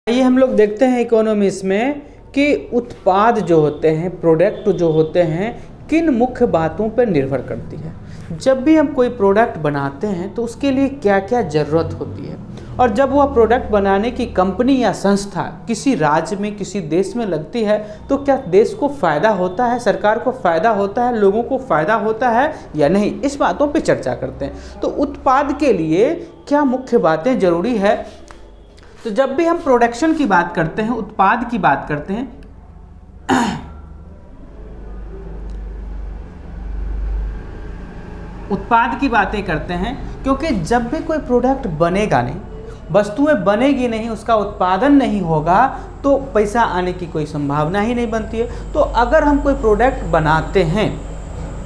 ये हम लोग देखते हैं इकोनॉमिक्स में कि उत्पाद जो होते हैं, प्रोडक्ट जो होते हैं, किन मुख्य बातों पर निर्भर करती है। जब भी हम कोई प्रोडक्ट बनाते हैं तो उसके लिए क्या क्या ज़रूरत होती है, और जब वह प्रोडक्ट बनाने की कंपनी या संस्था किसी राज्य में, किसी देश में लगती है तो क्या देश को फ़ायदा होता है, सरकार को फ़ायदा होता है, लोगों को फ़ायदा होता है या नहीं। इस बातों पे चर्चा करते हैं। तो उत्पाद के लिए क्या मुख्य बातें ज़रूरी है। तो जब भी हम प्रोडक्शन की बात करते हैं, उत्पाद की बात करते हैं, उत्पाद की बातें करते हैं, क्योंकि जब भी कोई प्रोडक्ट बनेगा नहीं, वस्तुएं बनेगी नहीं, उसका उत्पादन नहीं होगा तो पैसा आने की कोई संभावना ही नहीं बनती है। तो अगर हम कोई प्रोडक्ट बनाते हैं,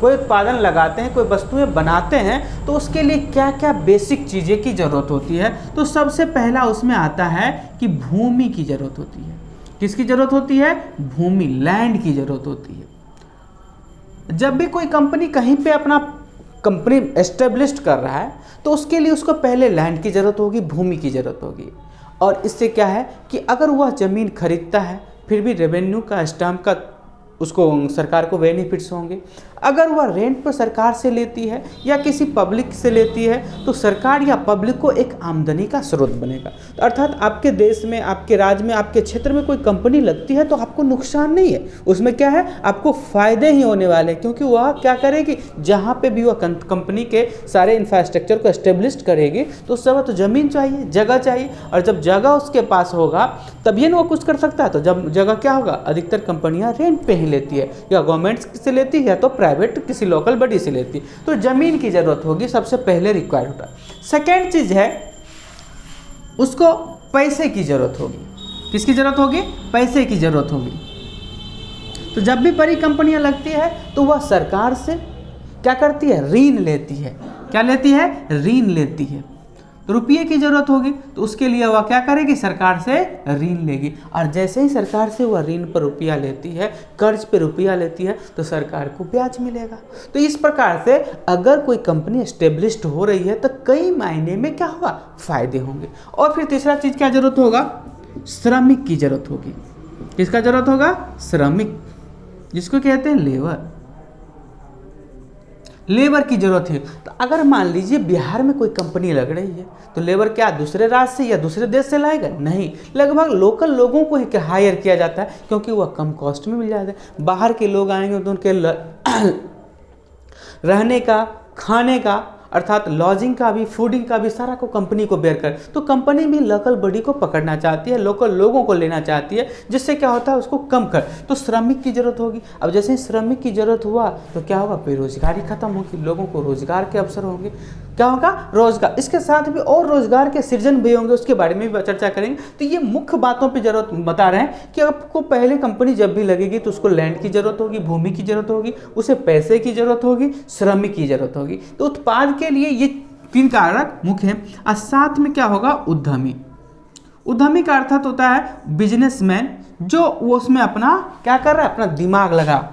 कोई उत्पादन लगाते हैं, कोई वस्तुएं बनाते हैं, तो उसके लिए क्या क्या बेसिक चीज़ें की ज़रूरत होती है। तो सबसे पहला उसमें आता है कि भूमि की ज़रूरत होती है। किसकी ज़रूरत होती है? भूमि, लैंड की ज़रूरत होती है। जब भी कोई कंपनी कहीं पे अपना कंपनी एस्टेब्लिश कर रहा है तो उसके लिए उसको पहले लैंड की ज़रूरत होगी, भूमि की ज़रूरत होगी। और इससे क्या है कि अगर वह ज़मीन खरीदता है फिर भी रेवेन्यू का, स्टैम्प का उसको सरकार को बेनिफिट्स होंगे। अगर वह रेंट पर सरकार से लेती है या किसी पब्लिक से लेती है तो सरकार या पब्लिक को एक आमदनी का स्रोत बनेगा। तो अर्थात आपके देश में, आपके राज्य में, आपके क्षेत्र में कोई कंपनी लगती है तो आपको नुकसान नहीं है, उसमें क्या है, आपको फ़ायदे ही होने वाले हैं। क्योंकि वह क्या करेगी, जहाँ पे भी वह कंपनी के सारे इंफ्रास्ट्रक्चर को एस्टेब्लिश करेगी तो उस समय तो ज़मीन चाहिए, जगह चाहिए, और जब जगह उसके पास होगा तभी ना वो कुछ कर सकता है। तो जब जगह क्या होगा, अधिकतर कंपनियाँ रेंट पे ही लेती है, या गवर्नमेंट से लेती है या तो प्राइवेट किसी लोकल बॉडी से लेती है। तो ज़मीन की ज़रूरत होगी, सबसे पहले रिक्वायर होता है। सेकेंड चीज़ है उसको पैसे की ज़रूरत होगी। किसकी ज़रूरत होगी? पैसे की ज़रूरत होगी। तो जब भी बड़ी कंपनियां लगती है तो वह सरकार से क्या करती है, ऋण लेती है। क्या लेती है? ऋण लेती है। तो रुपये की ज़रूरत होगी तो उसके लिए वह क्या करेगी, सरकार से ऋण लेगी। और जैसे ही सरकार से वह ऋण पर रुपया लेती है, कर्ज पे रुपया लेती है, तो सरकार को ब्याज मिलेगा। तो इस प्रकार से अगर कोई कंपनी एस्टेब्लिश्ड हो रही है तो कई मायने में क्या होगा, फ़ायदे होंगे। और फिर तीसरा चीज़ क्या ज़रूरत होगा, श्रमिक की ज़रूरत होगी। किसका ज़रूरत होगा? श्रमिक, जिसको कहते हैं लेबर। लेबर की ज़रूरत है। तो अगर मान लीजिए बिहार में कोई कंपनी लग रही है तो लेबर क्या दूसरे राज्य से या दूसरे देश से लाएगा? नहीं, लगभग लोकल लोगों को ही हायर किया जाता है, क्योंकि वह कम कॉस्ट में मिल जाता है। बाहर के लोग आएंगे तो उनके रहने का, खाने का, अर्थात लॉजिंग का भी, फूडिंग का भी सारा को कंपनी को बेयर कर। तो कंपनी भी लोकल बॉडी को पकड़ना चाहती है, लोकल लोगों को लेना चाहती है, जिससे क्या होता है, उसको कम कर। तो श्रमिक की ज़रूरत होगी। अब जैसे ही श्रमिक की ज़रूरत हुआ तो क्या होगा, बेरोजगारी खत्म होगी, लोगों को रोजगार के अवसर होंगे। क्या होगा? रोजगार। इसके साथ भी और रोजगार के सृजन भी होंगे, उसके बारे में भी चर्चा करेंगे। तो ये मुख्य बातों पे जरूरत बता रहे हैं कि आपको पहले कंपनी जब भी लगेगी तो उसको लैंड की जरूरत होगी, भूमि की जरूरत होगी, उसे पैसे की जरूरत होगी, श्रमिक की जरूरत होगी। तो उत्पाद के लिए ये 3 कारक मुख्य हैं। और साथ में क्या होगा, उद्यमी। उद्यमी का अर्थात होता है बिजनेसमैन, जो वो उसमें अपना क्या कर रहा है, अपना दिमाग लगा।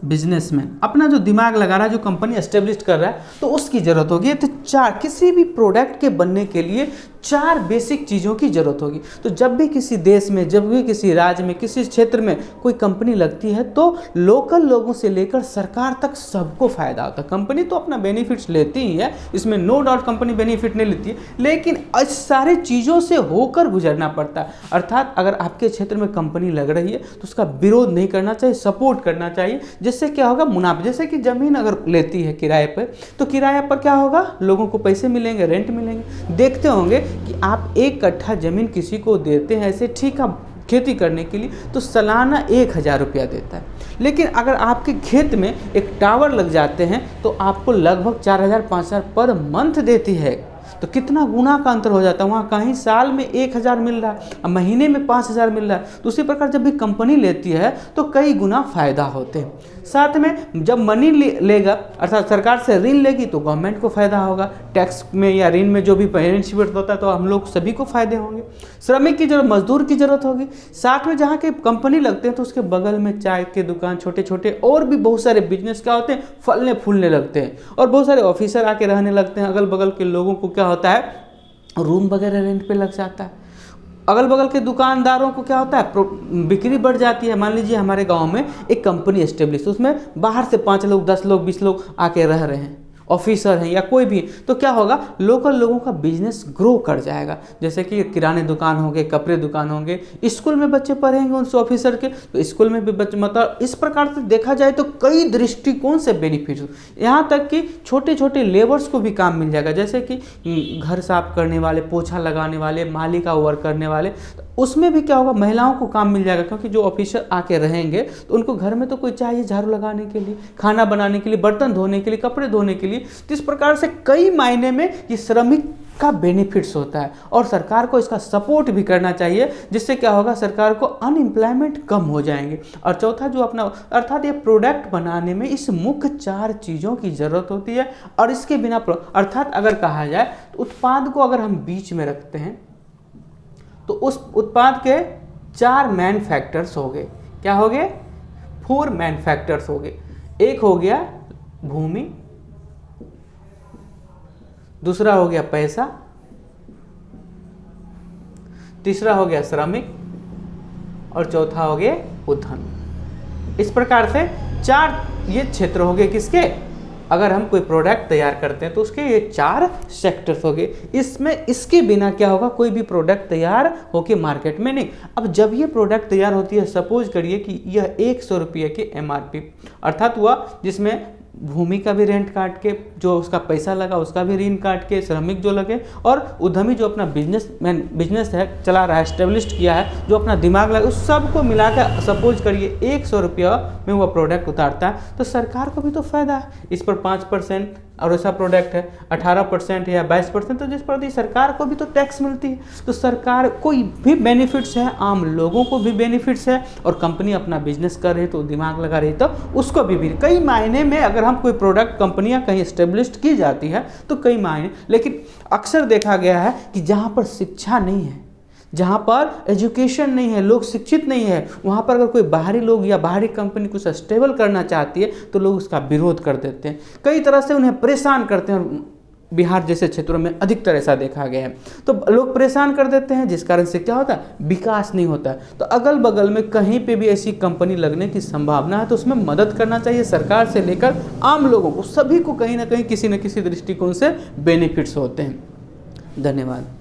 बिजनेसमैन अपना जो दिमाग लगा रहा है, जो कंपनी एस्टेब्लिश कर रहा है, तो उसकी ज़रूरत होगी। तो 4, किसी भी प्रोडक्ट के बनने के लिए 4 बेसिक चीज़ों की ज़रूरत होगी। तो जब भी किसी देश में, जब भी किसी राज्य में, किसी क्षेत्र में कोई कंपनी लगती है तो लोकल लोगों से लेकर सरकार तक सबको फ़ायदा होता है। कंपनी तो अपना बेनिफिट्स लेती ही है, इसमें नो डाउट कंपनी बेनिफिट नहीं लेती है, लेकिन इस सारी चीज़ों से होकर गुजरना पड़ता है। अर्थात अगर आपके क्षेत्र में कंपनी लग रही है तो उसका विरोध नहीं करना चाहिए, सपोर्ट करना चाहिए, जिससे क्या होगा, मुनाफा। जैसे कि ज़मीन अगर लेती है किराए पर, तो किराए पर क्या होगा, लोगों को पैसे मिलेंगे, रेंट मिलेंगे। देखते होंगे कि आप 1 कट्ठा ज़मीन किसी को देते हैं ऐसे ठीक है खेती करने के लिए, तो सालाना 1000 रुपया देता है। लेकिन अगर आपके खेत में एक टावर लग जाते हैं तो आपको लगभग 4000 5000 पर मंथ देती है। तो कितना गुना का अंतर हो जाता है। वहाँ कहीं साल में 1000 मिल रहा है और महीने में 5000 मिल रहा है। तो उसी प्रकार जब भी कंपनी लेती है तो कई गुना फ़ायदा होते हैं। साथ में जब मनी लेगा अर्थात सरकार से ऋण लेगी तो गवर्नमेंट को फायदा होगा, टैक्स में या ऋण में जो भी बेनिफिट होता है तो हम लोग सभी को फायदे होंगे। श्रमिक की जरूरत, मजदूर की जरूरत होगी। साथ में जहाँ के कंपनी लगते हैं तो उसके बगल में चाय के दुकान, छोटे छोटे और भी बहुत सारे बिजनेस क्या होते हैं, फलने फूलने लगते हैं और बहुत सारे ऑफिसर आके रहने लगते हैं। अगल बगल के लोगों को क्या होता है, रूम वगैरह रेंट पे लग जाता है। अगल बगल के दुकानदारों को क्या होता है, बिक्री बढ़ जाती है। मान लीजिए हमारे गांव में एक कंपनी एस्टेब्लिश, उसमें बाहर से 5 लोग, 10 लोग, 20 लोग आके रह रहे हैं, ऑफिसर हैं या कोई भी, तो क्या होगा, लोकल लोगों का बिजनेस ग्रो कर जाएगा। जैसे कि किराने दुकान होंगे, कपड़े दुकान होंगे, स्कूल में बच्चे पढ़ेंगे उनसे ऑफिसर के तो स्कूल में भी बच्चे, मतलब इस प्रकार से देखा जाए तो कई दृष्टिकोण से बेनिफिट हो। यहाँ तक कि छोटे छोटे लेबर्स को भी काम मिल जाएगा, जैसे कि घर साफ करने वाले, पोछा लगाने वाले, माली का वर्क करने वाले, उसमें भी क्या होगा, महिलाओं को काम मिल जाएगा। क्योंकि जो ऑफिसर आके रहेंगे तो उनको घर में तो कोई चाहिए झाड़ू लगाने के लिए, खाना बनाने के लिए, बर्तन धोने के लिए, कपड़े धोने के लिए। तो इस प्रकार से कई मायने में ये श्रमिक का बेनिफिट्स होता है और सरकार को इसका सपोर्ट भी करना चाहिए, जिससे क्या होगा, सरकार को अनएम्प्लॉयमेंट कम हो जाएंगे। और चौथा जो अपना, अर्थात ये प्रोडक्ट बनाने में इस मुख्य 4 चीज़ों की ज़रूरत होती है और इसके बिना, अर्थात अगर कहा जाए तो उत्पाद को अगर हम बीच में रखते हैं तो उस उत्पाद के 4 मैन फैक्टर्स हो गए। क्या हो गए, 4 मैन फैक्टर्स हो गए। एक हो गया भूमि, दूसरा हो गया पैसा, तीसरा हो गया श्रमिक और चौथा हो गया उद्यम। इस प्रकार से 4 ये क्षेत्र हो गए किसके, अगर हम कोई प्रोडक्ट तैयार करते हैं तो उसके ये 4 सेक्टर्स हो गए। इसमें इसके बिना क्या होगा, कोई भी प्रोडक्ट तैयार होके मार्केट में नहीं। अब जब ये प्रोडक्ट तैयार होती है, सपोज करिए कि यह 100 रुपये की MRP, अर्थात हुआ जिसमें भूमि का भी रेंट काट के, जो उसका पैसा लगा उसका भी ऋण काट के, श्रमिक जो लगे और उद्यमी जो अपना बिजनेस है चला रहा है, एस्टेब्लिश किया है, जो अपना दिमाग लगा, उस सब को मिलाकर सपोज करिए 100 रुपया में वो प्रोडक्ट उतारता है, तो सरकार को भी तो फायदा है। इस पर 5% और ऐसा प्रोडक्ट है 18% या 22%, तो जिस पर सरकार को भी तो टैक्स मिलती है। तो सरकार को भी बेनिफिट्स है, आम लोगों को भी बेनिफिट्स है और कंपनी अपना बिजनेस कर रही तो दिमाग लगा रही तो उसको भी कई मायने में, अगर हम कोई प्रोडक्ट कंपनियां कहीं एस्टेब्लिश की जाती है तो कई मायने। लेकिन अक्सर देखा गया है कि जहाँ पर शिक्षा नहीं है, जहाँ पर एजुकेशन नहीं है, लोग शिक्षित नहीं है, वहाँ पर अगर कोई बाहरी लोग या बाहरी कंपनी कुछ स्टेबल करना चाहती है तो लोग उसका विरोध कर देते हैं, कई तरह से उन्हें परेशान करते हैं। और बिहार जैसे क्षेत्रों में अधिकतर ऐसा देखा गया है, तो लोग परेशान कर देते हैं, जिस कारण से क्या होता है, विकास नहीं होता है। तो अगल बगल में कहीं पे भी ऐसी कंपनी लगने की संभावना है तो उसमें मदद करना चाहिए, सरकार से लेकर आम लोगों को, सभी को कहीं ना कहीं किसी न किसी दृष्टिकोण से बेनिफिट्स होते हैं। धन्यवाद।